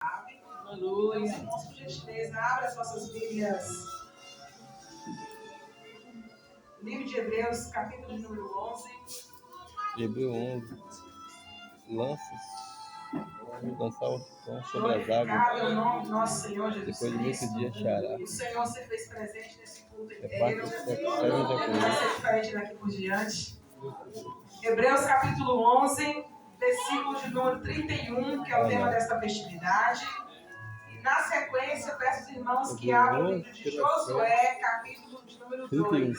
Aleluia. Irmãos, por gentileza, abra as vossas Bíblias. Livro de Hebreus, capítulo de número 11. Hebreu 11. Lançar o pão sobre as águas. É o nome do nosso Senhor Jesus Depois de Cristo. muito dia achará. O Senhor se fez presente nesse culto inteiro. Parte dos servos da cruz. Vai ser diferente daqui por diante. Hebreus capítulo 11, versículo de número 31, que é o tema desta festividade. E na sequência, peço aos irmãos que abram o livro de Josué, capítulo de número 2.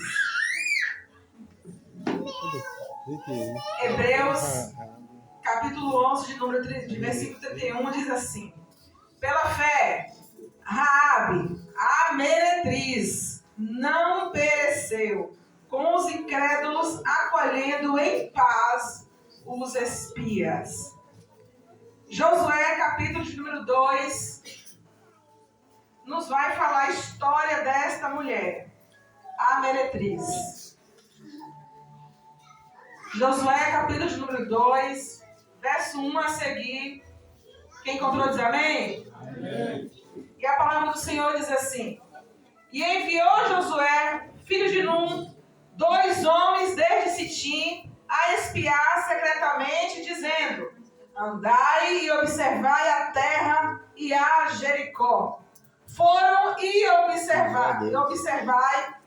Hebreus capítulo 11, de versículo 31, diz assim: Pela fé, Raabe, a meretriz, não pereceu, com os incrédulos acolhendo em paz os espias. Josué, capítulo de número 2, nos vai falar a história desta mulher, a meretriz. Josué, capítulo de número 2, verso 1 a seguir. Quem encontrou diz amém? Amém. E a palavra do Senhor diz assim: E enviou Josué, filho de Num, 2 homens desde Sitim, a espiar secretamente, dizendo: Andai e observai a terra e a Jericó. Foram e observai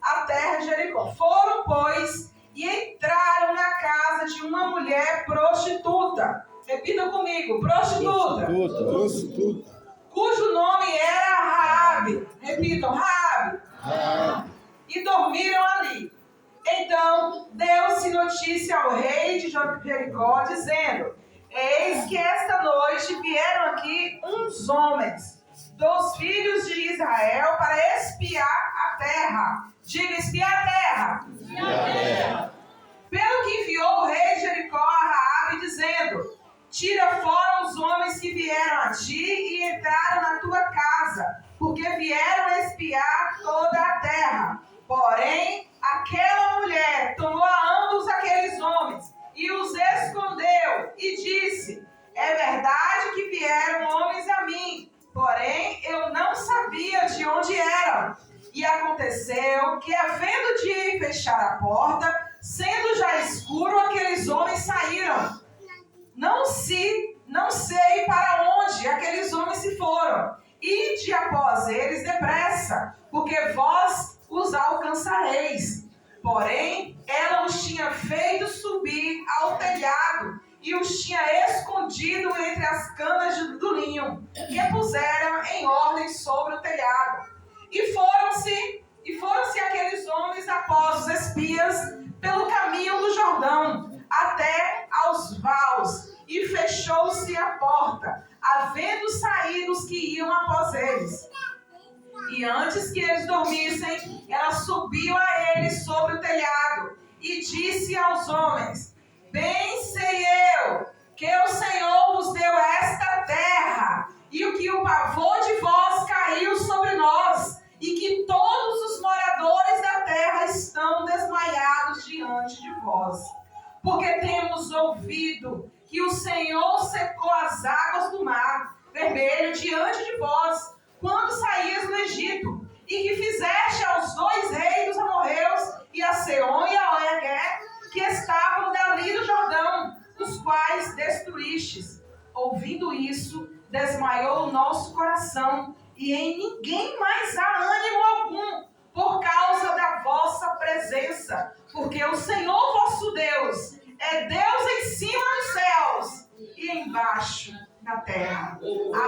a terra de Jericó. Foram, pois, e entraram na casa de uma mulher prostituta. Repita comigo: prostituta. Cujo nome era Raabe. Repitam: Raabe. E dormiram ali. Então deu-se notícia ao rei de Jericó, dizendo: Eis que esta noite vieram aqui uns homens dos filhos de Israel para espiar a terra. Diga: espiar a terra. Pelo que enviou o rei de Jericó a Raabe, dizendo: Tira fora os homens que vieram a ti e entraram na tua casa, porque vieram espiar toda a terra. Porém, aquela mulher tomou a ambos aqueles homens e os escondeu e disse: É verdade que vieram homens a mim, porém eu não sabia de onde eram. E aconteceu que, havendo de fechar a porta, sendo já escuro, aqueles homens saíram. Não sei para onde aqueles homens se foram. Ide após eles depressa, porque vós os alcançareis. Porém, ela os tinha feito subir ao telhado e os tinha escondido entre as canas do linho, que puseram em ordem sobre o telhado. E foram-se aqueles homens após os espias pelo caminho do Jordão, até aos vaus, e fechou-se a porta, havendo saído os que iam após eles. E antes que eles dormissem, ela subiu a eles sobre o telhado, e disse aos homens: Bem sei eu, que o Senhor vos deu esta terra, e o que o pavor de vós caiu sobre nós, e que todos os moradores da terra estão desmaiados diante de vós. Porque temos ouvido que o Senhor secou as águas do mar vermelho diante de vós, quando saías do Egito, e que fizeste aos 2 reis dos amorreus, e a Seom e a Og, que estavam dali do Jordão, os quais destruístes. Ouvindo isso, desmaiou o nosso coração, e em ninguém mais há ânimo algum, por causa da vossa presença, porque o Senhor vosso Deus é Deus em cima dos céus e embaixo da terra.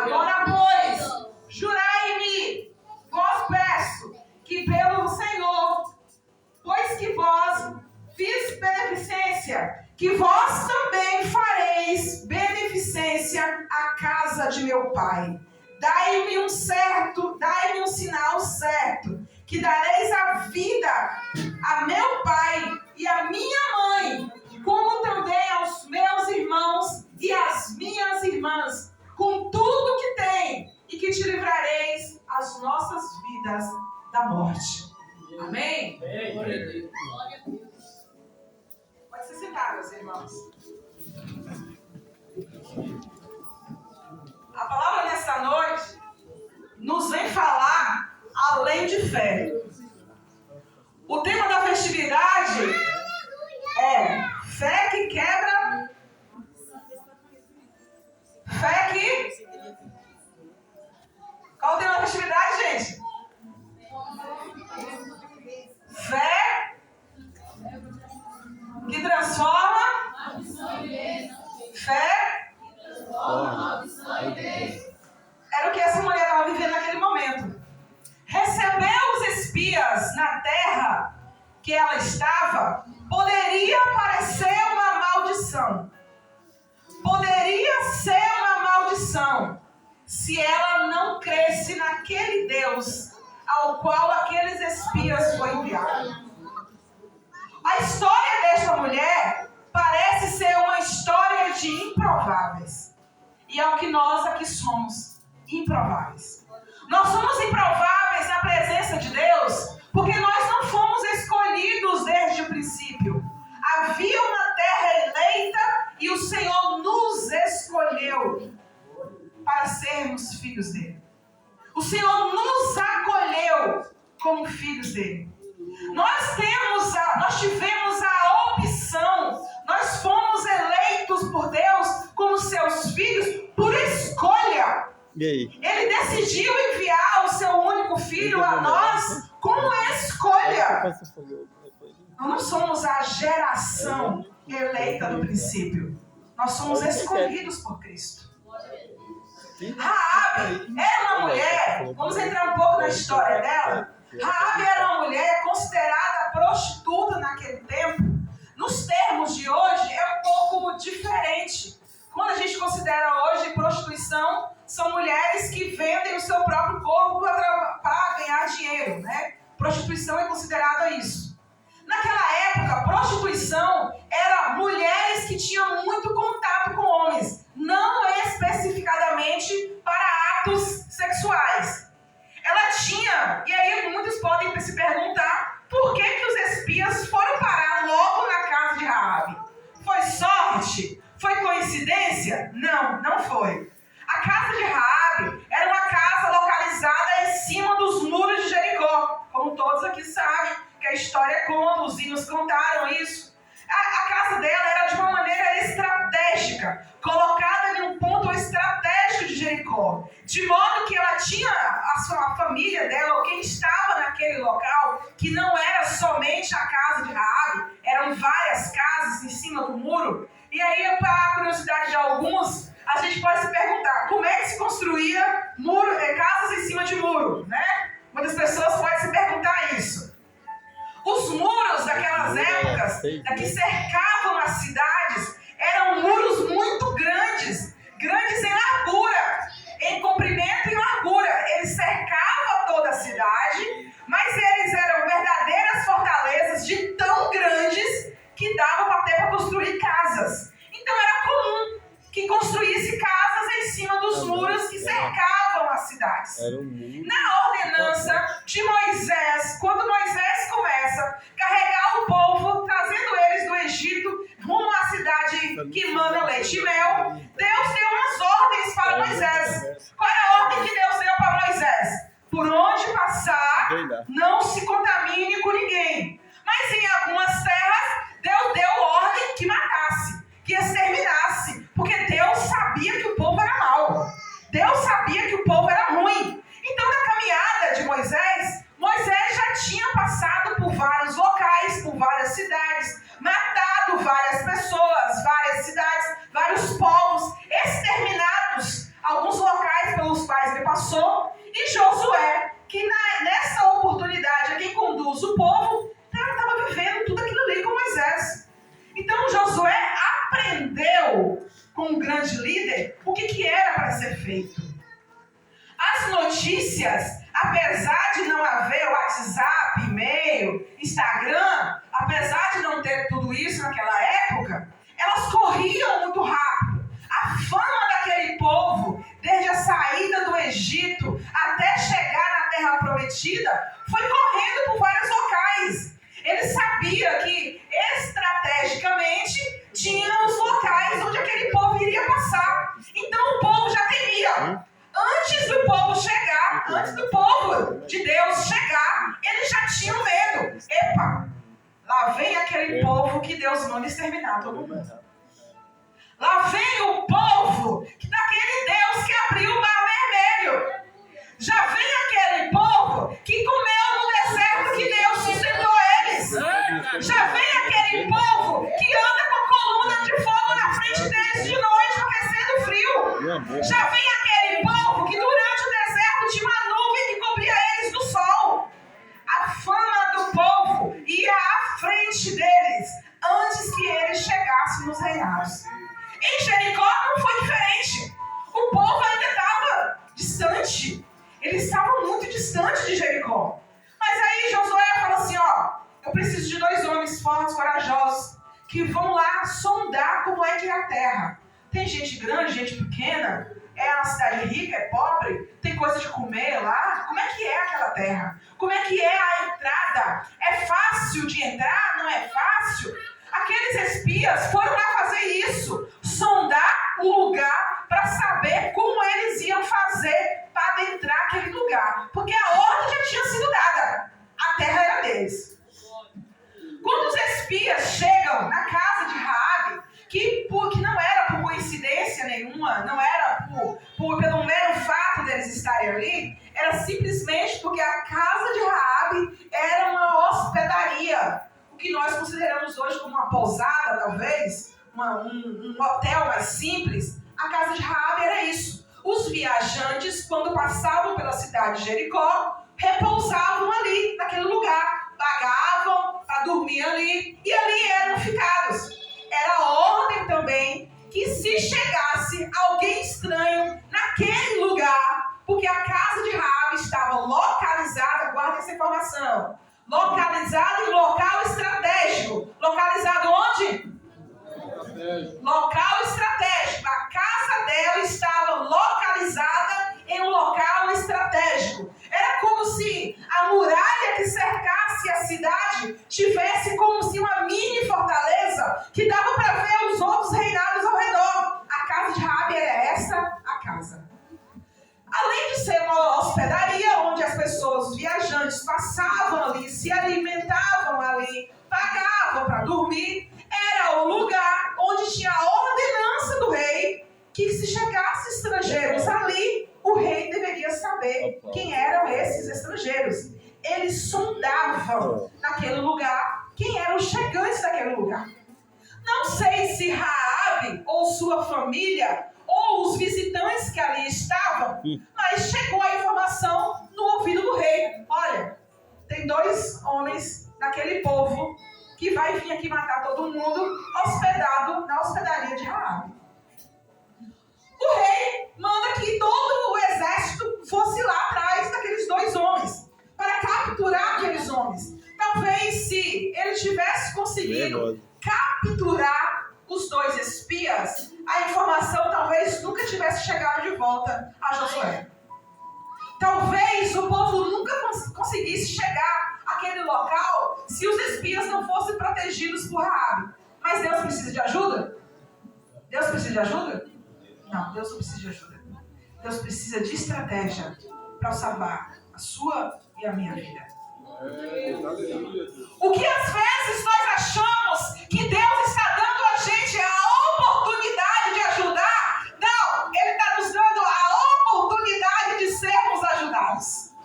Agora, pois, jurai-me, vos peço, que pelo Senhor, pois que vós fiz beneficência, que vós também fareis beneficência à casa de meu pai. Dai-me um sinal certo, que dareis a vida a meu pai e a minha mãe, como também aos meus irmãos e às minhas irmãs, com tudo que tem, e que te livrareis as nossas vidas da morte. Amém? Amém. Pode se sentar, meus irmãos. A palavra nessa noite fé. O tema da festividade é fé que quebra. Fé que... Qual o tema da festividade, gente? Fé que transforma. Fé. Era o que essa mulher estava vivendo naquele momento. Receber os espias na terra que ela estava poderia parecer uma maldição. Poderia ser uma maldição se ela não cresce naquele Deus ao qual aqueles espias foram enviados. A história desta mulher parece ser uma história de improváveis. E é o que nós aqui somos, improváveis. Nós somos improváveis na presença de Deus porque nós não fomos escolhidos desde o princípio. Havia uma terra eleita e o Senhor nos escolheu para sermos filhos dele. O Senhor nos acolheu como filhos dele. Nós tivemos a opção, nós fomos eleitos por Deus como seus filhos por escolha. E aí? Ele decidiu enviar o seu único filho a nós como escolha. Nós não somos a geração eleita do princípio. Nós somos escolhidos por Cristo. Raabe era uma mulher, vamos entrar um pouco na história dela. Raabe era uma mulher considerada prostituta naquele tempo. Nos termos de hoje é um pouco diferente. Quando a gente considera hoje prostituição, são mulheres que vendem o seu próprio corpo para ganhar dinheiro, né? Prostituição é considerada isso. Naquela época, prostituição era mulheres que tinham muito contato com homens, não especificadamente para atos sexuais. Ela tinha, e aí muitos podem se perguntar, por que os espias foram parar logo na casa de Raabe? Foi sorte? Foi coincidência? Não, não foi. A casa de Raabe era uma casa localizada em cima dos muros de Jericó, como todos aqui sabem, que a história conta, os hinos contaram isso. A casa dela era de uma maneira estratégica, colocada em um ponto estratégico de Jericó, de modo que ela tinha a família dela, ou quem estava naquele local, que não era somente a casa de Raabe, eram várias casas em cima do muro. E aí, para a curiosidade de alguns, a gente pode se perguntar, como é que se construía casas em cima de muro, né? Muitas pessoas podem se perguntar isso. Os muros daquelas épocas, que cercavam as cidades, eram muros muito grandes, grandes em largura, em comprimento e largura. Eles cercavam toda a cidade, mas eles eram verdadeiras fortalezas de tão grandes que dava até para construir casas. Então era comum que construísse casas em cima dos muros que cercavam as cidades. Na ordenança de Moisés, quando Moisés começa a carregar o povo, trazendo eles do Egito rumo à cidade que mana leite e mel, Deus deu umas ordens para Moisés. Qual é a ordem que Deus deu para Moisés? Por onde passar, não se contamine com ninguém. Mas em algumas terras, Deus deu ordem que matasse, que exterminasse, porque Deus sabia que o povo era mau. Deus sabia que o povo era ruim. Então, na caminhada de Moisés, Moisés já tinha passado por vários locais, por várias cidades, matado várias pessoas, várias cidades, vários povos, exterminados alguns locais pelos quais ele passou. E Josué, que nessa oportunidade é quem conduz o povo, estava vivendo tudo aquilo ali com Moisés. Então Josué aprendeu com um grande líder o que era para ser feito. As notícias, apesar de não haver WhatsApp, e-mail, Instagram, apesar de não ter tudo isso naquela época, elas corriam muito rápido. A fama daquele povo, desde a saída do Egito até chegar na Terra Prometida, foi correndo por vários locais. Ele sabia que, estrategicamente, tinha os locais onde aquele povo iria passar. Então o povo já temia. Antes do povo chegar, chegar, antes do povo de Deus chegar, eles já tinham medo. Epa, lá vem aquele povo que Deus manda exterminar todo mundo. Lá vem o povo daquele Deus que abriu o mar vermelho. Já vem aquele povo que comeu no deserto que Deus sustentou eles. Já vem aquele povo que anda com coluna de fogo na frente deles de noite, aquecendo o frio. Já vem aquele povo que durante o deserto tinha uma nuvem que cobria eles do sol. A fama do povo ia à frente deles antes que eles chegassem nos reinados. Em Jericó não foi diferente. O povo ainda estava distante. Eles estavam muito distantes de Jericó. Mas aí Josué fala assim, eu preciso de 2 homens fortes, corajosos, que vão lá sondar como é que é a terra. Tem gente grande, gente pequena, é uma cidade rica, é pobre, tem coisa de comer lá. Como é que é aquela terra? Como é que é a entrada? É fácil de entrar? Não é fácil? Aqueles espias foram lá fazer isso, sondar o lugar para saber como eles iam fazer para adentrar aquele lugar. Porque a ordem já tinha sido dada, a terra era deles. Quando os espias chegam na casa de Raabe, que não era por coincidência nenhuma, não era pelo mero fato deles estarem ali, era simplesmente porque a casa de Raabe era uma hospedaria. O que nós consideramos hoje como uma pousada, talvez, um hotel mais simples. A casa de Raabe era isso. Os viajantes, quando passavam pela cidade de Jericó, repousavam ali, naquele lugar. Pagavam para dormir ali, e ali eram ficados. Era ordem também que se chegasse alguém estranho naquele lugar, porque a casa de Raabe estava localizada, guarda essa informação, localizada em local estratégico. Localizado onde? Local estratégico. A casa dela estava localizada em um local estratégico. Era como se a muralha que cercasse a cidade tivesse como se uma mini fortaleza que dava para ver os outros reinados ao redor. A casa de Raabe era essa a casa. Além de ser uma hospedaria onde as pessoas, os viajantes, passavam ali, se alimentavam ali, pagavam para dormir, era o lugar onde tinha a ordenança do rei que se chegasse estrangeiros ali, o rei deveria saber quem eram esses estrangeiros. Eles sondavam naquele lugar quem eram os chegantes daquele lugar. Não sei se Raabe ou sua família ou os visitantes que ali estavam, mas chegou a informação no ouvido do rei. Olha, tem 2 homens daquele povo que vai vir aqui matar todo mundo, hospedado na hospedaria de Raabe. O rei manda que todo o exército fosse lá atrás daqueles 2 homens, para capturar aqueles homens. Talvez se ele tivesse conseguido capturar os 2 espias, a informação talvez nunca tivesse chegado de volta a Josué. Talvez o povo nunca conseguisse chegar àquele local se os espias não fossem protegidos por Raabe. Mas Deus precisa de ajuda? Deus precisa de ajuda? Não, Deus não precisa de ajuda. Deus precisa de estratégia para salvar a sua e a minha vida. O que às vezes nós achamos que Deus está dando a gente a oportunidade de ajudar, não, Ele está nos dando a oportunidade de sermos ajudados.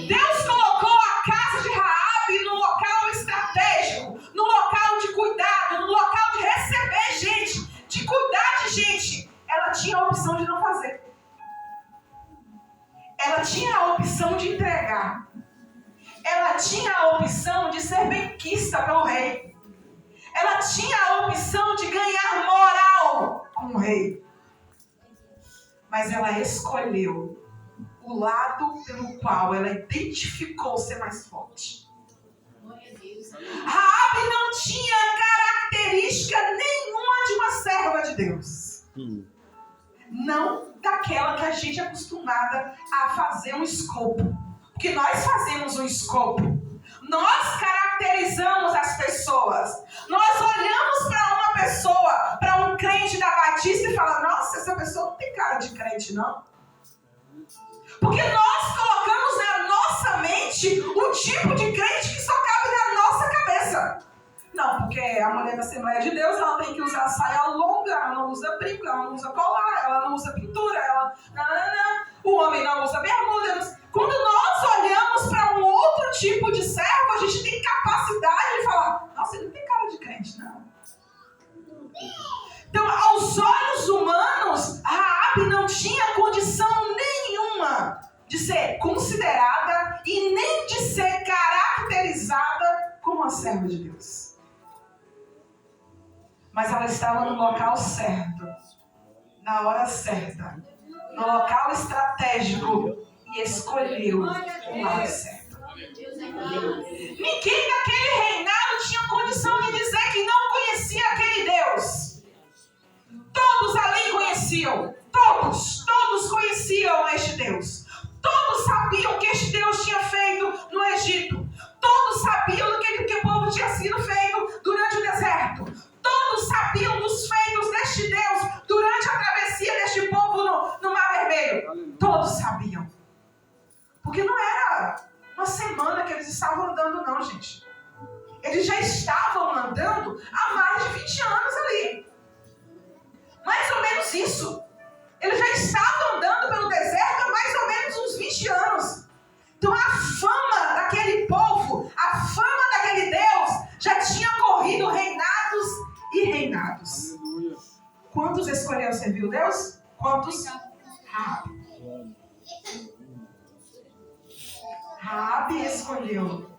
Deus colocou a casa de Raabe no local estratégico, no local de cuidado, no local de receber gente, de cuidar de gente. Ela tinha a opção de não fazer. Ela tinha a opção de entregar. Ela tinha a opção de ser benquista pelo rei. Ela tinha a opção de ganhar moral com o rei. Mas ela escolheu o lado pelo qual ela identificou ser mais forte. Raabe não tinha característica nenhuma de uma serva de Deus. Não daquela que a gente é acostumada a fazer um escopo. Porque nós fazemos um escopo. Nós caracterizamos as pessoas. Nós olhamos para uma pessoa, para um crente da Batista e falamos, nossa, essa pessoa não tem cara de crente, não. Porque nós tipo de crente que só cabe na nossa cabeça. Não, porque a mulher da Assembleia de Deus, ela tem que usar saia longa, ela não usa brinco, ela não usa colar, ela não usa pintura, o homem não usa bermuda. Quando nós olhamos para um outro tipo de servo, a gente tem capacidade de falar, nossa, ele não tem cara de crente, não. Então, aos olhos humanos, Raabe não tinha condição nenhuma de ser considerada e nem de ser caracterizada como uma serva de Deus. Mas ela estava no local certo, na hora certa, no local estratégico e escolheu o lado certo. Ninguém daquele reinado tinha condição de dizer que não conhecia aquele Deus. Todos ali conheciam, todos conheciam este Deus. Todos sabiam o que este Deus tinha feito no Egito. Todos sabiam do que o povo tinha sido feito durante o deserto. Todos sabiam dos feitos deste Deus durante a travessia deste povo no Mar Vermelho. Todos sabiam. Porque não era uma semana que eles estavam andando, não, gente. Eles já estavam andando há mais de 20 anos ali. Mais ou menos isso. Eles já estavam andando pelo deserto há mais ou menos uns 20 anos. Então a fama daquele povo, a fama daquele Deus, já tinha corrido reinados e reinados. Aleluia. Quantos escolheram servir o Deus? Quantos? Raabe. Raabe escolheu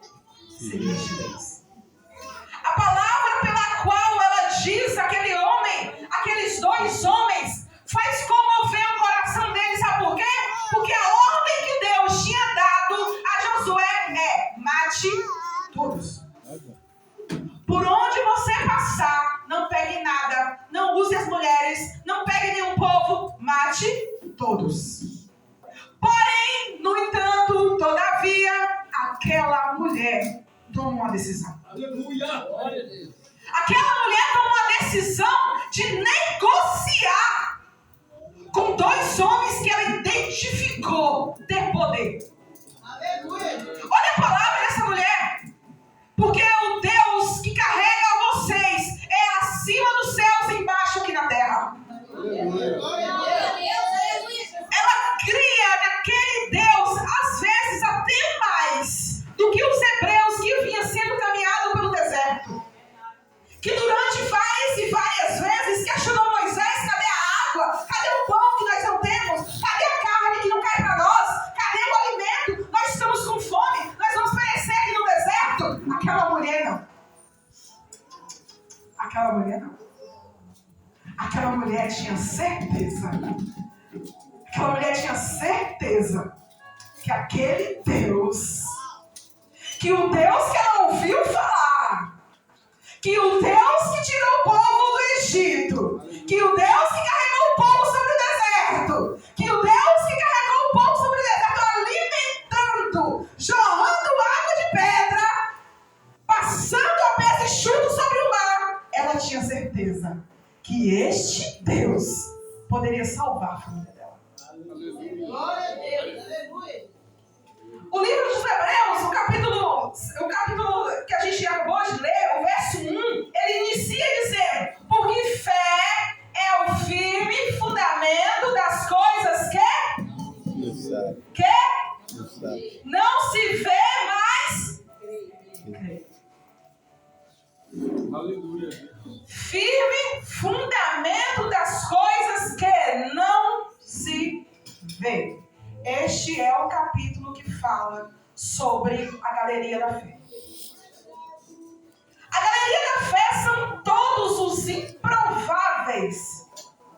servir este Deus. A palavra pela qual ela diz aquele homem, aqueles dois homens, faz comover o coração deles. Sabe por quê? Porque a ordem que Deus tinha dado a Josué é: mate todos. Por onde você passar, não pegue nada, não use as mulheres, não pegue nenhum povo, mate todos. Porém, no entanto, todavia, aquela mulher tomou uma decisão. Aleluia! Aquela mulher tomou uma decisão de negociar com dois homens que ela identificou ter poder. Aleluia! Olha a palavra dessa mulher. Porque o Deus que carrega vocês é acima dos céus e embaixo aqui na terra. Ela cria naquele Deus, às vezes até mais do que os hebreus que vinham sendo caminhados pelo deserto. Que durante várias e várias vezes questionou Moisés: cadê a água? Cadê o pão que nós não temos? Cadê a carne que não cai para nós? Cadê o alimento? Nós estamos com fome, nós vamos perecer aqui no deserto. Aquela mulher não. Aquela mulher não. Aquela mulher tinha certeza. Aquela mulher tinha certeza que aquele Deus, que o Deus que ela ouviu falar, que o Deus que tirou o povo do Egito, que o Deus que carregou o povo sobre o deserto, que o Deus que carregou o povo sobre o deserto, alimentando, jorrando água de pedra, passando a pés enxutos sobre o mar, ela tinha certeza que este Deus poderia salvar a família dela. Glória a Deus, aleluia. O livro dos Hebreus, o capítulo que a gente acabou de ler, o verso 1, ele inicia dizendo: porque fé é o firme fundamento das coisas que não se vê, mas crê. Aleluia. Firme fundamento das coisas que não se vê. Este é o capítulo que fala sobre a galeria da fé. A galeria da fé são todos os improváveis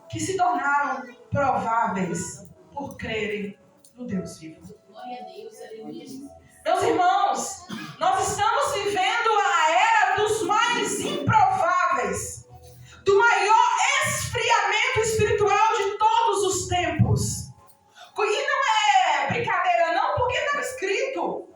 que se tornaram prováveis por crerem no Deus vivo. Glória a Deus, aleluia. Meus irmãos, nós estamos vivendo a era dos mais improváveis, do maior esfriamento espiritual de todos os tempos. E não é brincadeira não, porque estava escrito,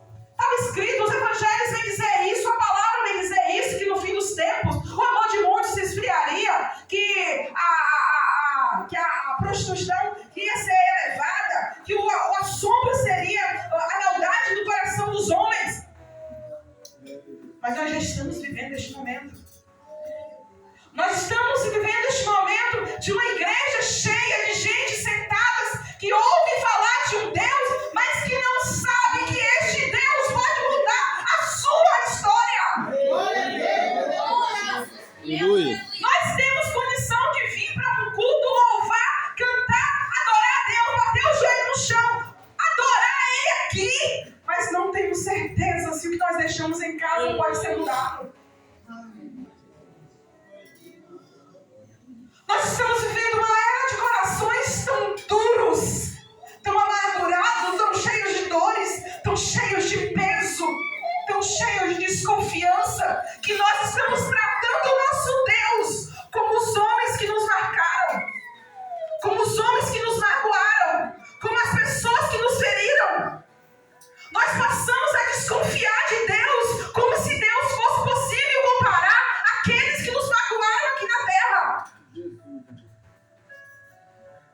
os evangelhos vêm dizer isso, a palavra vem dizer isso, que no fim dos tempos o amor de muitos se esfriaria, que a prostituição ia ser elevada, que o assombro seria a maldade do coração dos homens. aqui, mas não temos certeza se o que nós deixamos em casa pode ser mudado. Nós estamos vivendo uma era de corações tão duros, tão amargurados, tão cheios de dores, tão cheios de peso, tão cheios de desconfiança, que nós estamos tratando o nosso Deus como os homens que nos marcaram, como os homens que nos magoaram, como as pessoas que nos feriram. Nós passamos a desconfiar de Deus como se Deus fosse possível comparar aqueles que nos magoaram aqui na terra.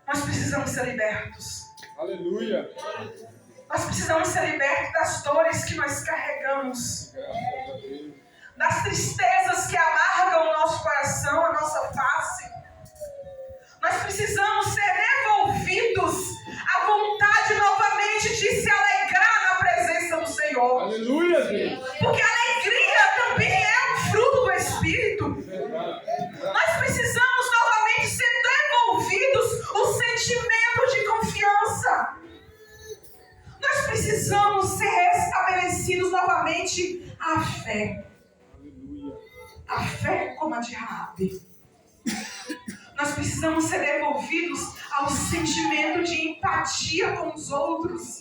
Nós precisamos ser libertos. Aleluia. Nós precisamos ser libertos das dores que nós carregamos, das tristezas que amargam o nosso coração, a nossa face. Nós precisamos ser devolvidos à vontade novamente de se alegrar na presença do Senhor. Aleluia, Deus. Porque a alegria também é um fruto do Espírito. Nós precisamos novamente ser devolvidos o sentimento de confiança. Nós precisamos ser restabelecidos novamente a fé. A fé como a de Raabe. Nós precisamos ser devolvidos ao sentimento de empatia com os outros.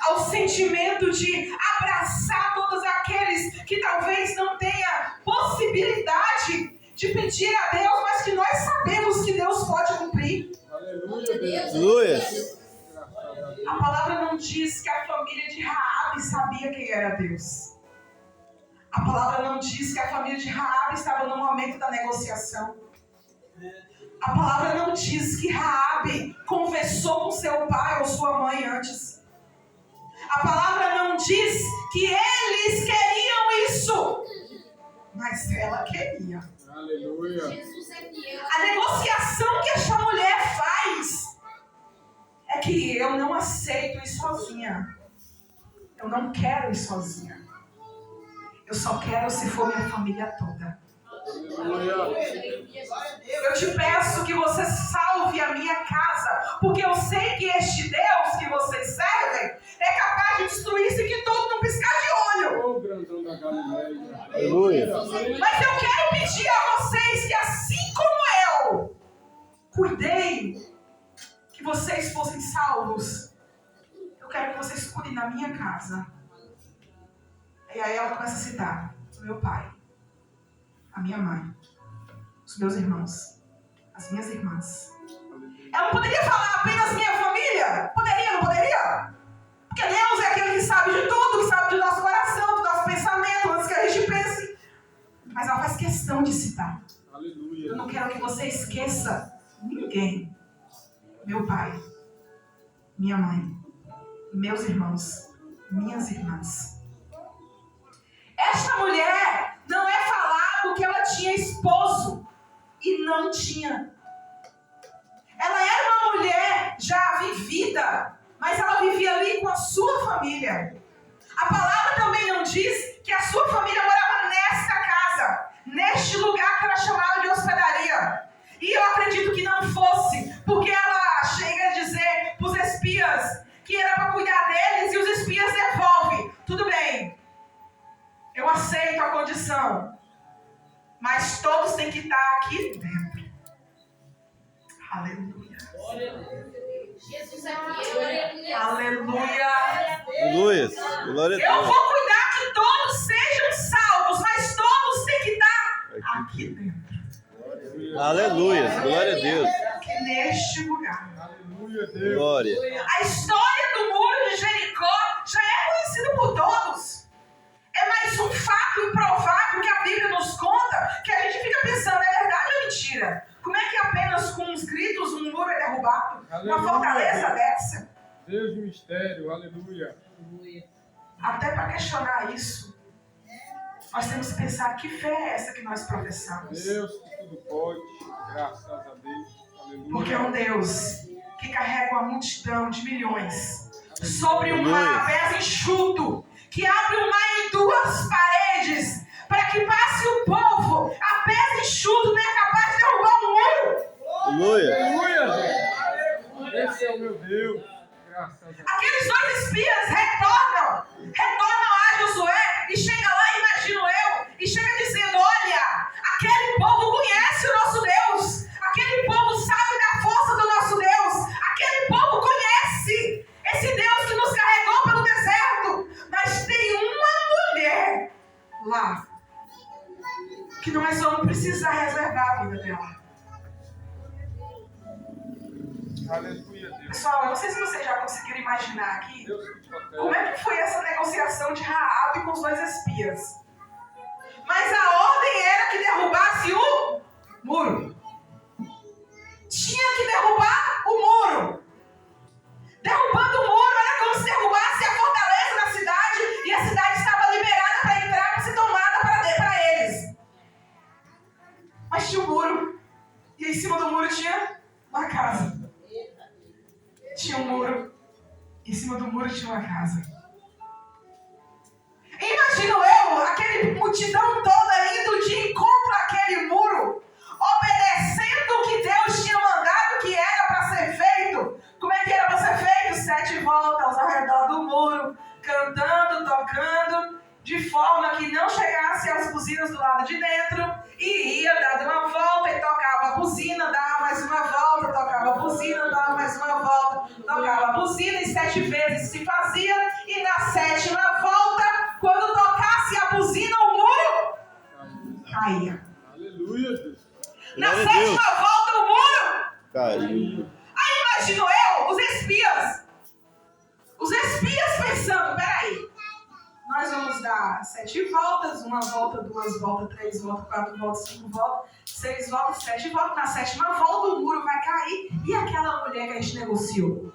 Ao sentimento de abraçar todos aqueles que talvez não tenham possibilidade de pedir a Deus, mas que nós sabemos que Deus pode cumprir. Aleluia. A palavra não diz que a família de Raabe sabia quem era Deus. A palavra não diz que a família de Raabe estava no momento da negociação. A palavra não diz que Raabe conversou com seu pai ou sua mãe antes. A palavra não diz que eles queriam isso, mas ela queria. Aleluia. A negociação que esta mulher faz é que eu não aceito ir sozinha. Eu não quero ir sozinha. Eu só quero se for minha família toda. Eu te peço que você salve a minha casa, porque eu sei que este Deus que vocês servem é capaz de destruir isso aqui todo num piscar de olho. Aleluia. Mas eu quero pedir a vocês que, assim como eu cuidei que vocês fossem salvos, eu quero que vocês cuidem da minha casa. E aí ela começa a citar o meu pai, a minha mãe, os meus irmãos, as minhas irmãs. Ela não poderia falar apenas minha família? Poderia, não poderia? Porque Deus é aquele que sabe de tudo, que sabe do nosso coração, do nosso pensamento, antes que a gente pense. Mas ela faz questão de citar. Aleluia. Eu não quero que você esqueça ninguém. Meu pai, minha mãe, meus irmãos, minhas irmãs. Esta mulher não é falado que ela tinha esposo e não tinha. Ela era uma mulher já vivida, mas ela vivia ali com a sua família. A palavra também não diz que a sua família morava nesta casa, neste lugar que era chamado de hospedaria. E eu acredito que não fosse, porque ela chega a dizer para os espias que era para cuidar deles e os espias devolvem. Tudo bem, eu aceito a condição, mas todos têm que estar aqui dentro. Aleluia. Jesus aqui. Aleluia. Aleluia. Glória a Eu Deus. vou cuidar que todos sejam salvos, mas todos têm que estar aqui dentro. Aleluia. Glória a Deus. Aqui neste lugar. Aleluia, Deus. Glória. A história do muro de Jericó já é conhecida por todos. É mais um fato improvável que a Bíblia nos conta, que a gente fica pensando, é verdade ou mentira? Como é que apenas com uns gritos um muro é derrubado? Aleluia. Uma fortaleza dessa? Deus do mistério, aleluia. Até para questionar isso, nós temos que pensar que fé é essa que nós professamos. Deus que tudo pode, graças a Deus, aleluia. Porque é um Deus que carrega uma multidão de milhões sobre um mar a pés enxuto, que abre o mar em duas paredes, para que passe o povo a pés enxuto, não é capaz de derrubar o muro. Aleluia. Aleluia, Deus. Esse é o meu Deus. Graças a Deus. Aqueles 2 espias retornam a Josué e chega lá, imagino eu, e chega dizendo: olha, aquele povo conhece o nosso Deus, aquele povo sabe da força do nosso Deus, aquele povo conhece esse Deus que nos carregou pelo deserto, mas tem uma mulher lá que nós vamos precisar reservar a vida dela. Aleluia, Deus. Pessoal, eu não sei se vocês já conseguiram imaginar aqui Deus que protege. como é que foi essa negociação de Raabe com os 2 espias. Mas a ordem era que derrubasse o muro. Tinha que derrubar o muro. Derrubando o muro era como se derrubasse a fortaleza da cidade e a cidade estava liberada para entrar, para ser tomada para eles. Mas tinha um muro. E em cima do muro tinha uma casa. Tinha um muro. Em cima do muro tinha uma casa. Imagino eu, aquele multidão toda indo de encontro àquele muro, obedecendo o que Deus tinha mandado que era para ser feito. Como é que era para ser feito? 7 voltas ao redor do muro, cantando, tocando, de forma que não chegasse às buzinas do lado de dentro, e ia dando uma volta e tocava a buzina, dava mais uma volta, tocava a buzina, dava mais uma volta, tocava a buzina, e 7 vezes se fazia, e na 7ª volta, quando tocasse a buzina, o muro caía. Aleluia, Deus. Na Glória a Deus. 7ª volta, o muro. Caiu. Aí imagino eu, os espias. Os espias pensando: peraí, nós vamos dar 7 voltas, 1 volta, 2 voltas, 3 voltas, 4 voltas, 5 voltas, 6 voltas, 7 voltas. Na 7ª volta o muro vai cair. E aquela mulher que a gente negociou?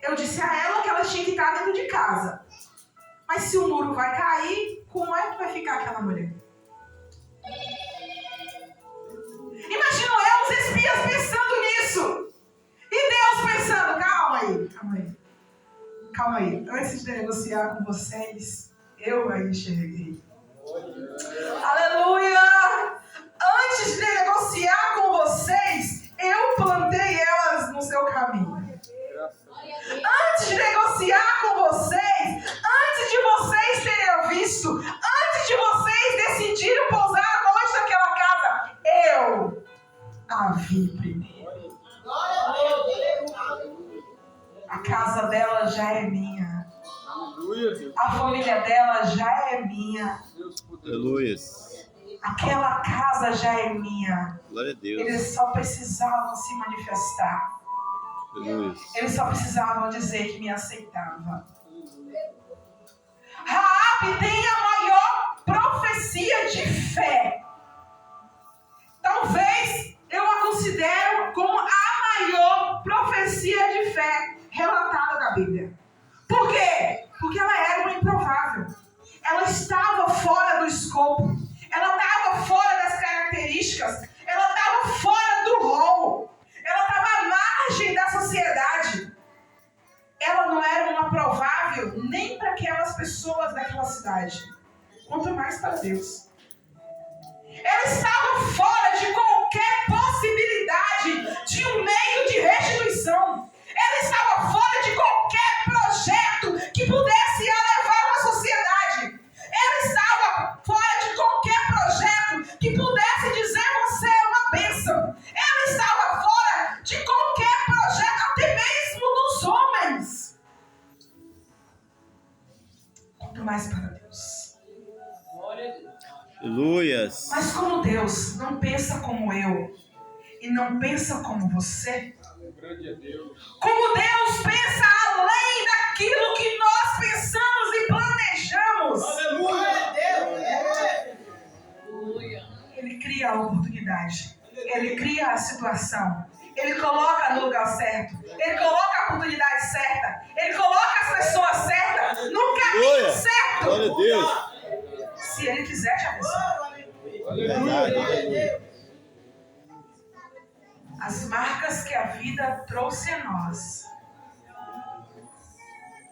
Eu disse a ela que ela tinha que estar dentro de casa. Mas se o muro vai cair, como é que vai ficar aquela mulher? Imagino eu, os espias pensando nisso. E Deus pensando: calma aí. Antes de negociar com vocês, eu a enxerguei. Aleluia! Antes de negociar com vocês, eu plantei elas no seu caminho. Antes de negociar com vocês, antes de vocês terem visto, antes de vocês decidirem pousar a noite naquela casa, eu a vi primeiro. A casa dela já é minha. Aleluia, Deus. A família dela já é minha. Deus poderoso. Aleluia. Aquela casa já é minha. Glória a Deus. Eles só precisavam se manifestar. Aleluia. Eles só precisavam dizer que me aceitava. Raabe tem a maior profecia de fé. Talvez eu a considero como a maior profecia de fé relatada na Bíblia. Por quê? Porque ela era uma improvável. Ela estava fora do escopo. Ela estava fora das características. Ela estava fora do rol. Ela estava à margem da sociedade. Ela não era uma provável nem para aquelas pessoas daquela cidade, quanto mais para Deus. Ela estava fora de qualquer possibilidade de um meio de restituição. Ela estava fora de qualquer projeto que pudesse a levar uma sociedade. Ela estava fora de qualquer projeto que pudesse dizer: você é uma bênção. Ela estava fora de qualquer projeto, até mesmo dos homens. Quanto mais para Deus. Aleluia. Mas como Deus não pensa como eu e não pensa como você, Grande é Deus. como Deus pensa além daquilo que nós pensamos e planejamos, Ele cria a oportunidade, Ele cria a situação, Ele coloca no lugar certo, Ele coloca a oportunidade certa, Ele coloca as pessoas certas no caminho Glória a certo. Deus. Se Ele quiser te abençoar. Verdade. Aleluia. As marcas que a vida trouxe a nós,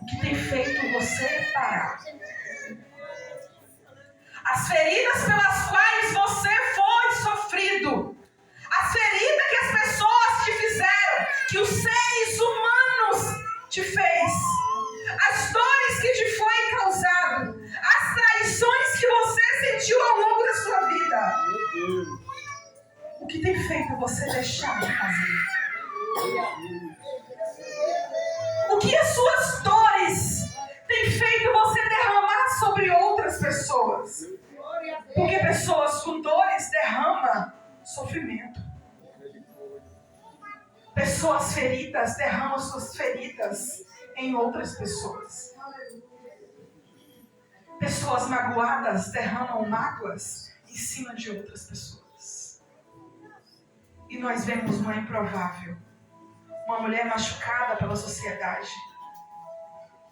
o que tem feito você parar, as feridas pelas quais você foi sofrido, as feridas que as pessoas te fizeram, que os seres humanos te fez, as dores que te foi causado, as traições que você sentiu ao longo da sua vida, Meu Deus. o que tem feito você deixar de fazer? O que as suas dores têm feito você derramar sobre outras pessoas? Porque pessoas com dores derramam sofrimento. Pessoas feridas derramam suas feridas em outras pessoas. Pessoas magoadas derramam mágoas em cima de outras pessoas. E nós vemos uma improvável, uma mulher machucada pela sociedade,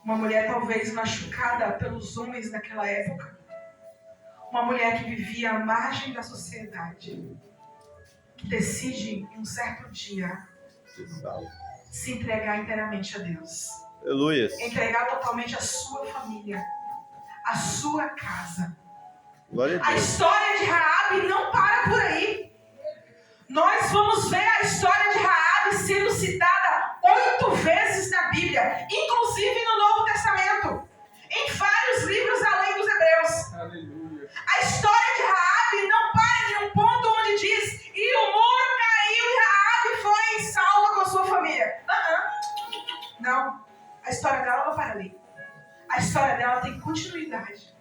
uma mulher talvez machucada pelos homens daquela época, uma mulher que vivia à margem da sociedade, que decide em um certo dia se entregar inteiramente a Deus. Aleluia. Entregar totalmente a sua família, a sua casa. Glória a A Deus. história de Raabe não para por aí. Nós vamos ver a história de Raabe sendo citada 8 vezes na Bíblia, inclusive no Novo Testamento, em vários livros além dos Hebreus. Aleluia. A história de Raabe não para em um ponto onde diz: e o muro caiu e Raabe foi salva com a sua família. Não, a história dela não para ali. A história dela tem continuidade.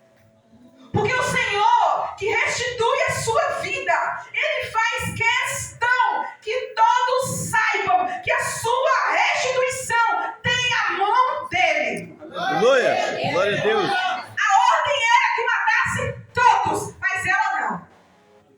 Porque o Senhor, que restitui a sua vida, Ele faz questão que todos saibam que a sua restituição tem a mão dEle. Aleluia. Glória a Deus. A ordem era que matasse todos, mas ela não.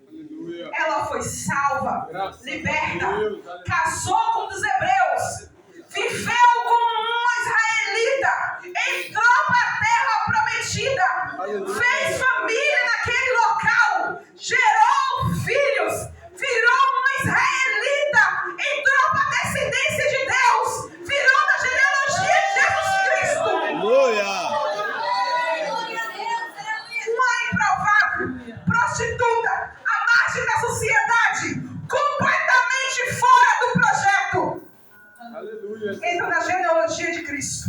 Aleluia. Ela foi salva, Graças liberta, a Deus. Aleluia. casou com um dos hebreus, viveu como um israelita, entrou para a terra prometida, Aleluia. fez família naquele local, gerou filhos, virou uma israelita, entrou para a descendência de Deus, virou da genealogia de Jesus Cristo. Aleluia. Uma improvável, prostituta, à margem da sociedade, completamente fora do projeto. Aleluia. Entra na genealogia de Cristo.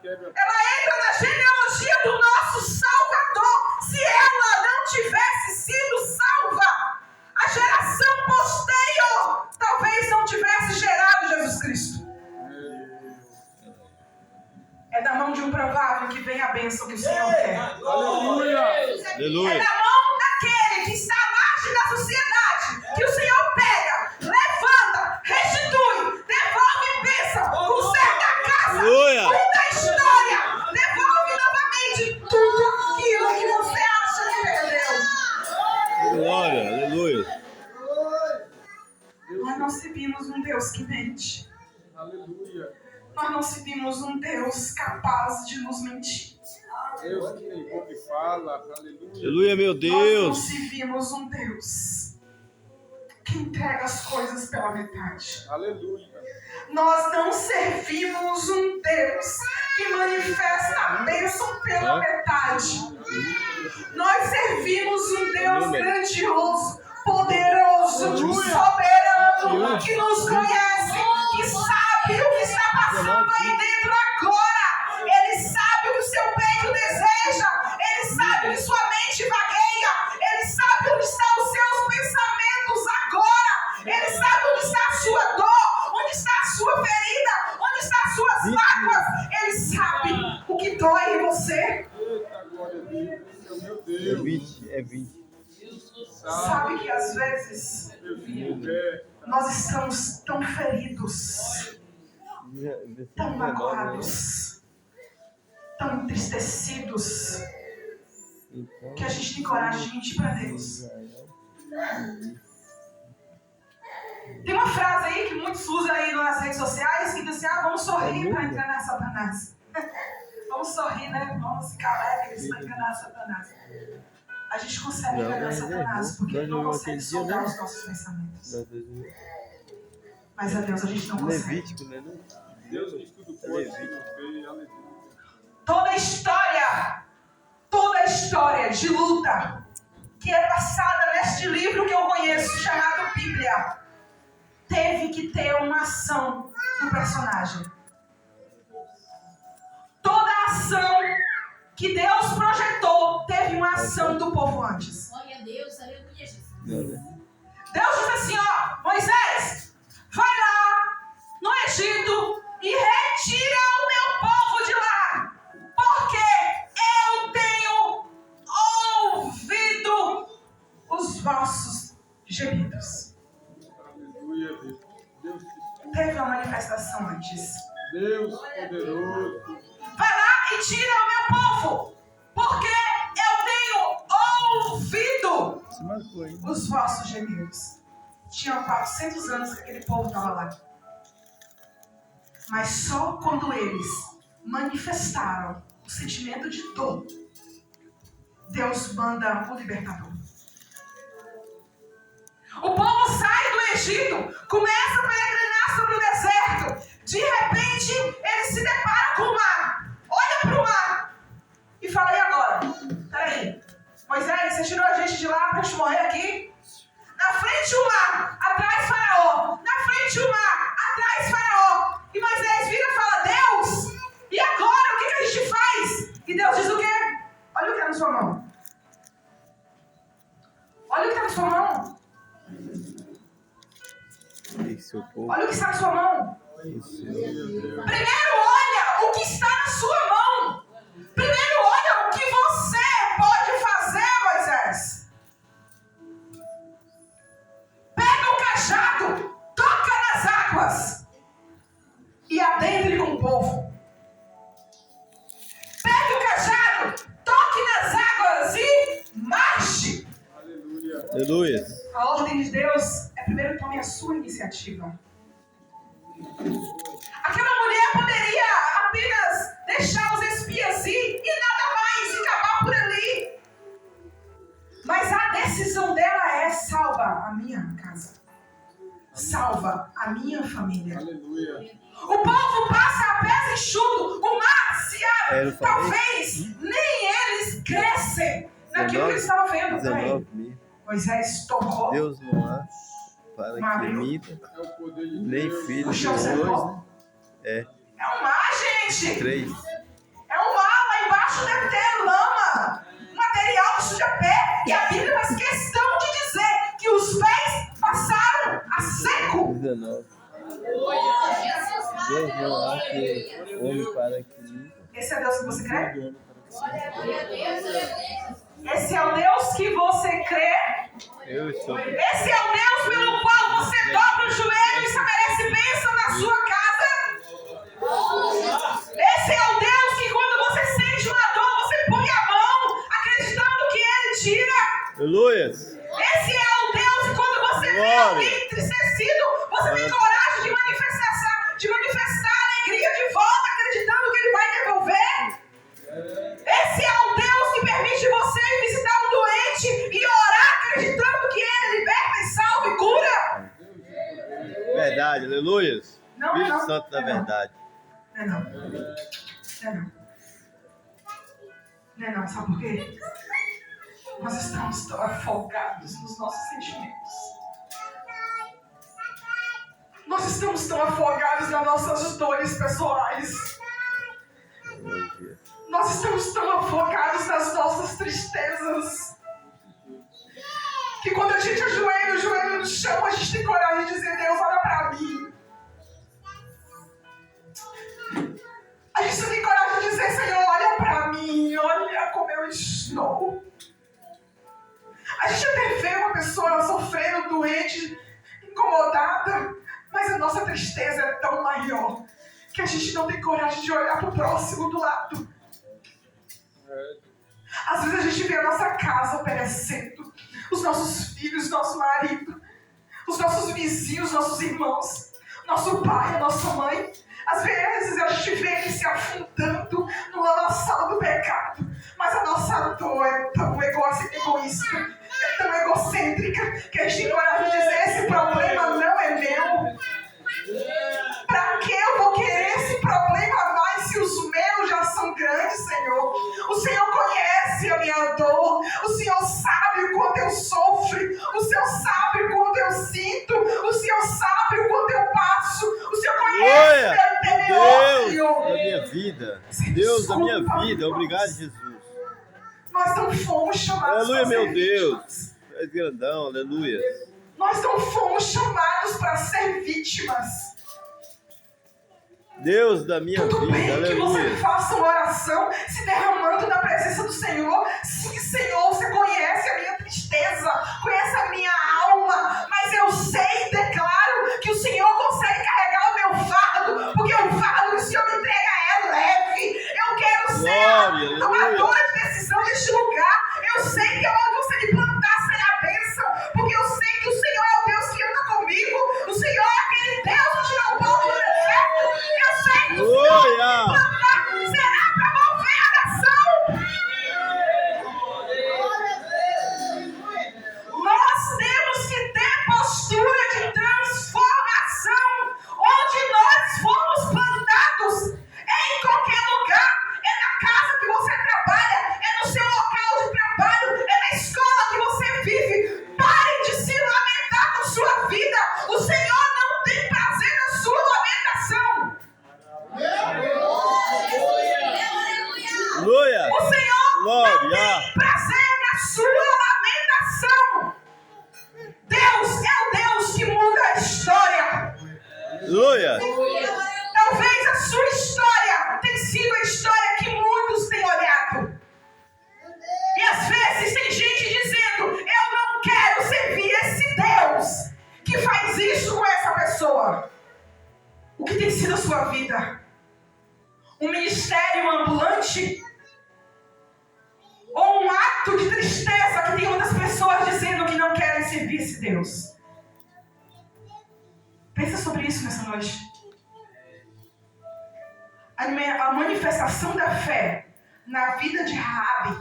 Quebra. Ela entra na genealogia do nosso Salvador. Se ela não tivesse sido salva, a geração posterior talvez não tivesse gerado Jesus Cristo. É da mão de um provável que vem a bênção que o Senhor quer. Aleluia. É Aleluia. da mão daquele que está à margem da sociedade que o Senhor pega, levanta, restitui, devolve bênção, conserta a casa, Aleluia. muda a história, devolve novamente tudo aquilo que você acha que perdeu. Glória. Aleluia. Nós não servimos um Deus que mente. Aleluia. Nós não servimos um Deus capaz de nos mentir. Deus que tem boca e fala. Aleluia. Aleluia, meu Nós não Deus. servimos um Deus que entrega as coisas pela metade. Aleluia. Nós não servimos um Deus que manifesta a bênção pela metade. Nós servimos um Deus grandioso, poderoso, soberano, que nos conhece, que sabe o que está passando aí dentro agora. Ele sabe o que o seu peito deseja. Ele sabe o que sua mente vagueia. Ele sabe onde estão os seus pensamentos agora. Ele sabe onde está a sua dor, onde está a sua ferida, onde estão as suas mágoas. Ele sabe o que dói em você. Eita, glória a Deus. Esse é o meu É Deus. 20. É 20. Sabe que às vezes Deus me liberta. nós estamos tão feridos, tão magoados, tão entristecidos, que a gente tem coragem de mentir para Deus. Tem uma frase aí que muitos usam aí nas redes sociais que diz assim: vamos sorrir para enganar Satanás. Vamos sorrir, né? Vamos ficar alegres para enganar Satanás. A gente consegue enganar Satanás porque ele não consegue sondar os nossos pensamentos. Mas a Deus a gente não consegue. Levítico, né? Deus que tudo pode, tudo fez. Aleluia. Toda história de luta que é passada neste livro que eu conheço, chamado Bíblia, teve que ter uma ação do personagem. ação que Deus projetou, teve uma ação do povo antes. Glória a Deus, aleluia, Jesus. Deus diz assim, ó, Moisés, vai lá no Egito e retira o meu povo de lá, porque eu tenho ouvido os vossos gemidos. Aleluia, Deus. Deus que Teve uma manifestação antes. Deus poderoso. Vai lá e tira o meu povo, porque eu tenho ouvido Se marcou, hein? os vossos gemidos. Tinham 400 anos que aquele povo estava lá. Mas só quando eles manifestaram o sentimento de dor, Deus manda o libertador. O povo sai do Egito, começa a peregrinar sobre o deserto. De repente, ele se depara com o mar. Olha para o mar e fala, e agora? Peraí, Moisés, você tirou a gente de lá para a gente morrer aqui? Na frente o mar, atrás Faraó. Na frente o mar, atrás Faraó. E Moisés vira e fala, Deus, e agora o que a gente faz? E Deus diz o quê? Olha o que está na sua mão. Olha o que está na sua mão. Esse é o povo. Olha o que está na sua mão. Esse Primeiro olha o que está na sua mão. Primeiro olha o que você pode fazer, Moisés. Pega o cajado, toca nas águas e adentre com o povo. Pega o cajado, toque nas águas e marche. Aleluia. Aleluia. A ordem de Deus é primeiro tome a sua iniciativa. Aquela mulher poderia apenas deixar os espias ir e nada mais, e acabar por ali. Mas a decisão dela é: salva a minha casa, salva a minha família. Aleluia. O povo passa a pés enxuto, o mar se abre. Talvez nem eles crescem naquilo que eles estavam vendo. 19 mil. Moisés tomou. Deus não há para que imita, É o poder de nem Deus. filho O de chão dois, secou. né? É, É um mar, gente. 3. É um mar, lá embaixo deve ter lama, material que suja pé. E a Bíblia faz questão de dizer que os pés passaram a seco. 19. Jesus, Deus não há aleluia. que homem para que imita. Esse é o Deus que você crê? Glória a Deus, aleluia. Esse é o Deus que você crê? Eu sou. Esse é o Deus pelo qual você dobra o joelho e estabelece bênção na sua casa? Esse é o Deus que quando você sente uma dor, você põe a mão, acreditando que Ele tira? Aleluia. Esse é o Deus que quando você vê Glória. alguém entristecido, você tem coragem de manifestar a alegria de volta, acreditando que Ele vai devolver? Esse é o Deus que permite você visitar um doente e orar, acreditando que Ele liberta e salva e cura? Verdade, aleluia. Não, Espírito não, Santo da não. verdade. Não é não. Não é não. Não é não, sabe por quê? Nós estamos tão afogados nos nossos sentimentos. Nós estamos tão afogados nas nossas dores pessoais. Nós estamos tão afogados nas nossas tristezas. Que quando a gente ajoelha o joelho no chão, a gente tem coragem de dizer: Deus, olha pra mim. A gente tem coragem de dizer: Senhor, olha pra mim, olha como eu estou. A gente até vê uma pessoa sofrendo, doente, incomodada, mas a nossa tristeza é tão maior que a gente não tem coragem de olhar pro próximo do lado. Às vezes a gente vê a nossa casa perecendo, os nossos filhos, nosso marido, os nossos vizinhos, nossos irmãos, nosso pai, a nossa mãe. Às vezes a gente vê eles se afundando no lamaçal do pecado, mas a nossa dor é tão egoísta, é tão egocêntrica, que a gente tem coragem de dizer: esse problema não é meu. Pra que eu vou querer esse problema mais se os meus já são grandes, Senhor? O Senhor conhece a minha dor, o Senhor sabe o quanto eu sofro, o Senhor sabe o quanto eu sinto, o Senhor sabe o quanto eu passo, o Senhor conhece Glória meu interior, a Deus. Senhor. Glória a vida. Deus da minha vida. Obrigado, Jesus. Nós não fomos chamados Aleluia, para ser meu Deus. vítimas. É grandão, aleluia. Nós não fomos chamados para ser vítimas. Deus da minha Tudo vida, bem que você aleluia. faça uma oração se derramando na presença do Senhor. Sim, Senhor, você conhece a minha tristeza, conhece a minha alma, mas eu sei e declaro que o Senhor consegue carregar o meu fardo, porque o fardo que o Senhor me entrega é leve. Eu quero ser Glória, a tomadora de decisão deste lugar. Eu sei que onde você me plantar será bênção, porque eu sei que o Senhor é o Deus que anda comigo. O Senhor é aquele Deus que tirou o povo do deserto. Eu sei que o Senhor Glória. plantar será para mover a nação. Nós temos que ter postura de transformação. Onde nós formos plantados, é em qualquer lugar. É na casa que você trabalha, é no seu local de trabalho, é na escola que você vive. Pare de se lamentar com sua vida. O Senhor não tem prazer na sua lamentação. Aleluia. O Senhor Glória. não tem prazer na sua lamentação. Deus é o Deus que muda a história. Aleluia. Talvez a sua história tenha sido a história que muitos têm olhado. E às vezes tem gente dizendo: eu não quero servir esse Deus que faz isso com essa pessoa. O que tem sido a sua vida? Um ministério ambulante? Ou um ato de tristeza que tem outras pessoas dizendo que não querem servir esse Deus? Pensa sobre isso nessa noite. A manifestação da fé na vida de Raabe,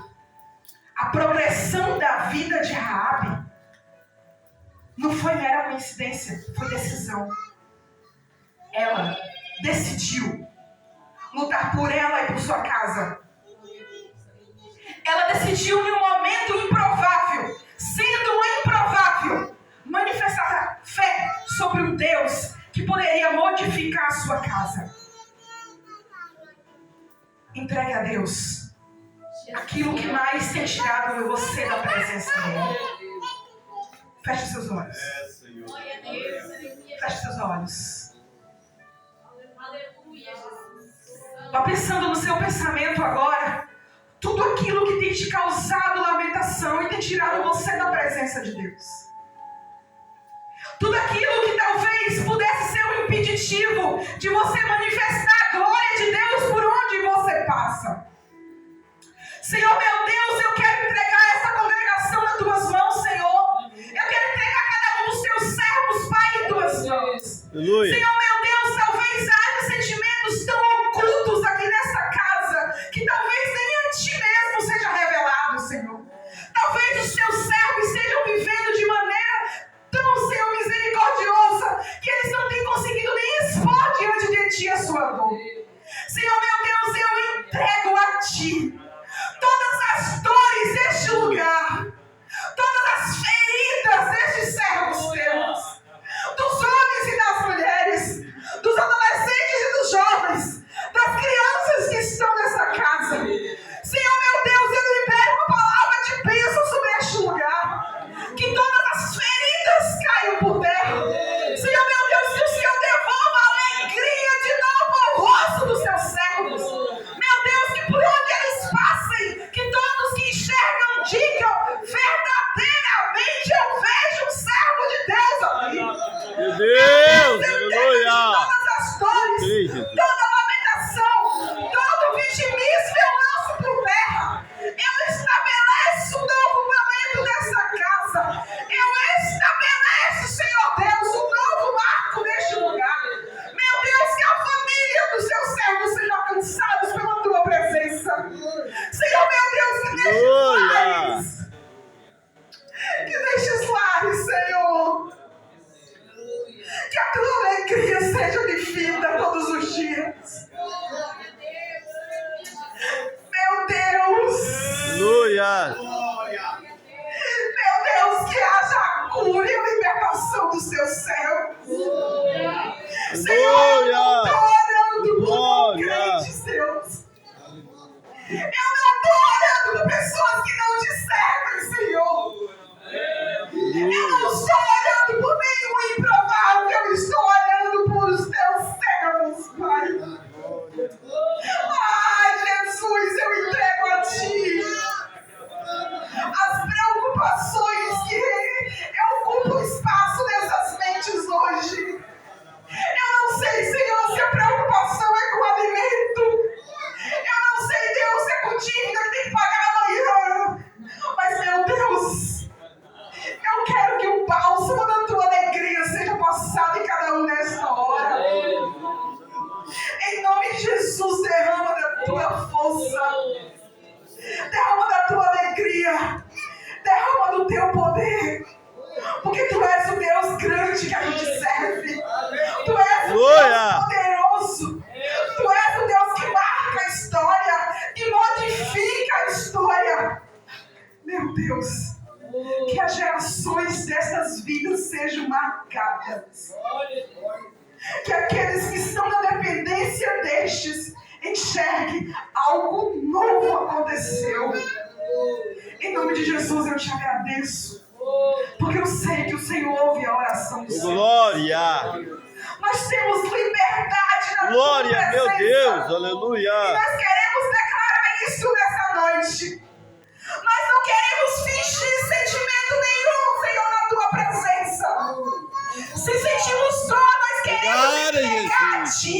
a progressão da vida de Raabe, não foi mera coincidência, foi decisão. Ela decidiu lutar por ela e por sua casa. Ela decidiu em um momento improvável, sendo improvável, manifestar fé sobre um Deus que poderia modificar a sua casa. Entregue a Deus aquilo que mais tem tirado você da presença dele. Feche seus olhos. Feche seus olhos. Vá pensando no seu pensamento agora. Tudo aquilo que tem te causado lamentação e tem tirado você da presença de Deus. Tudo aquilo que talvez pudesse ser um impeditivo de você manifestar a glória de Deus por onde você passa. Senhor, meu Deus, eu quero entregar essa congregação nas tuas mãos, Senhor. Eu quero entregar cada um dos teus servos, Pai, em tuas mãos. Aleluia. Senhor, meu Deus, talvez haja sentimentos tão ocultos aqui nessa casa que talvez nem a ti mesmo seja revelado, Senhor. Talvez os teus servos estejam vivendo de maneira tão, Senhor, misericordiosa que eles não têm conseguido nem expor diante de ti a sua dor. Senhor, meu Deus, eu entrego a ti todas as dores deste lugar, todas as feridas destes servos teus, dos homens e das mulheres, dos adolescentes e dos jovens, das crianças que estão nessa casa. Senhor, meu Deus, eu libero uma palavra de bênção sobre este lugar, que todas as feridas caiam por terra. Senhor, meu Deus, que o Senhor devolva a alegria de novo ao rosto do seu servo. Jesus, derrama da tua força, derrama da tua alegria, derrama do teu poder, porque tu és o Deus grande que a gente serve, tu és o Deus poderoso, tu és o Deus que marca a história, que modifica a história. Meu Deus, que as gerações dessas vidas sejam marcadas, que aqueles que estão na dependência destes enxerguem algo novo aconteceu. Em nome de Jesus eu te agradeço, porque eu sei que o Senhor ouve a oração do Senhor. Glória! Nós temos liberdade na Glória, tua meu presença. Deus, aleluia! E nós queremos declarar isso nessa noite. Nós não queremos fingir sentimento nenhum, Senhor, na tua presença. Se sentimos só, nós queremos entregar a ti.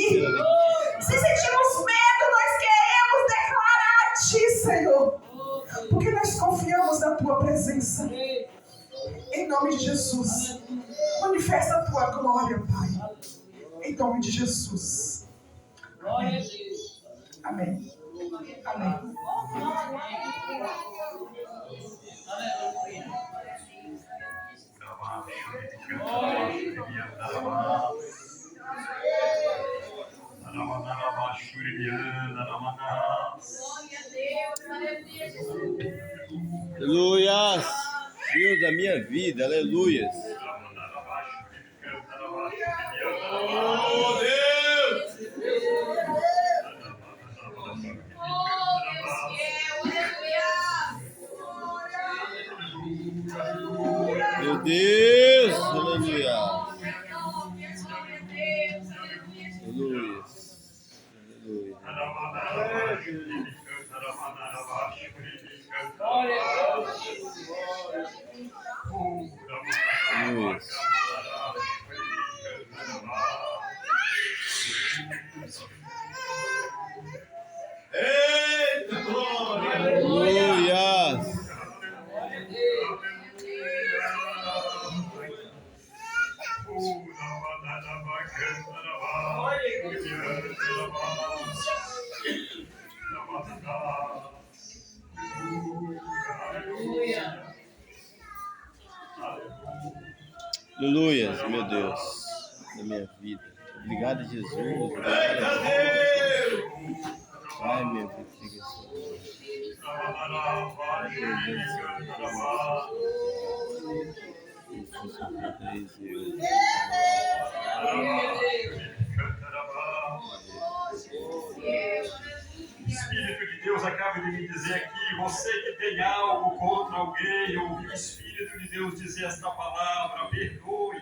Se sentimos medo, nós queremos declarar a ti, Senhor, porque nós confiamos na tua presença. Em nome de Jesus, manifesta a tua glória, Pai. Em nome de Jesus. Amém. Amém. Aleluias! Deus da minha vida, aleluias! Oh, Deus! Meu Deus, aleluia! Aleluia! Aleluia! Eita, glória! Aleluia! Aleluia, meu Deus, da minha vida. Obrigado, Jesus. Obrigado, Deus. Ai, meu Deus, fica O Espírito de Deus acaba de me dizer aqui, você que tem algo contra alguém, ouve o Espírito de Deus dizer esta palavra, perdoe.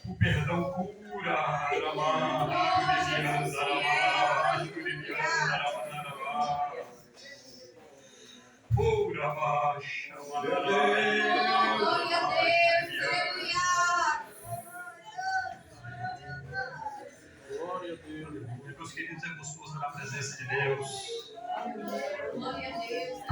O perdão cura. Pura baixa, glória a Deus. Meus queridos, é gostoso na presença de Deus. Glória a Deus.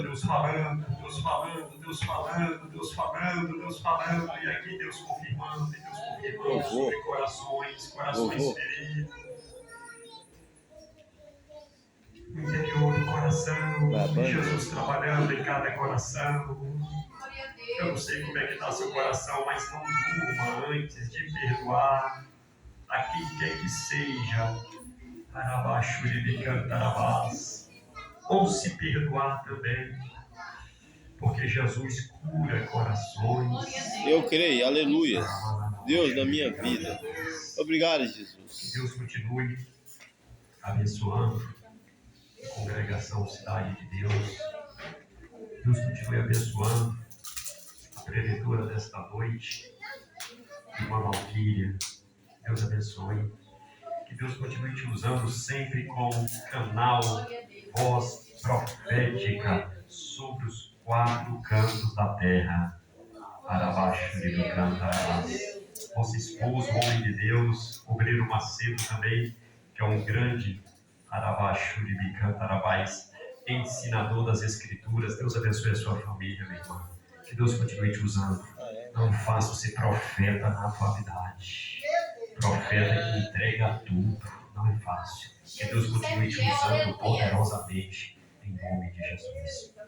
Deus falando, Deus falando, Deus falando, Deus falando, Deus falando, e aqui Deus confirmando, e Deus confirmando sobre corações feridos. No interior do coração, Jesus trabalhando em cada coração. Eu não sei como é que está seu coração, mas não durma antes de perdoar a quem quer que seja. Arabaxu de Bicantarabás. Ou se perdoar também, porque Jesus cura corações. Eu creio, aleluia. Deus da minha vida. Obrigado, Jesus. Que Deus continue abençoando a congregação Cidade de Deus. Deus continue abençoando a preletora desta noite, irmã Valquíria. Deus abençoe. Que Deus continue te usando sempre como canal, voz profética sobre os 4 cantos da terra. Para baixo de cantar. Vosso esposo, homem de Deus, obreiro Macedo também, que é um grande Arabás, ensinador das Escrituras. Deus abençoe a sua família, minha irmã. Que Deus continue te usando. Não faça você profeta na atualidade. Profeta que entrega tudo. Não é fácil. Que Deus continue te usando poderosamente. Em nome de Jesus.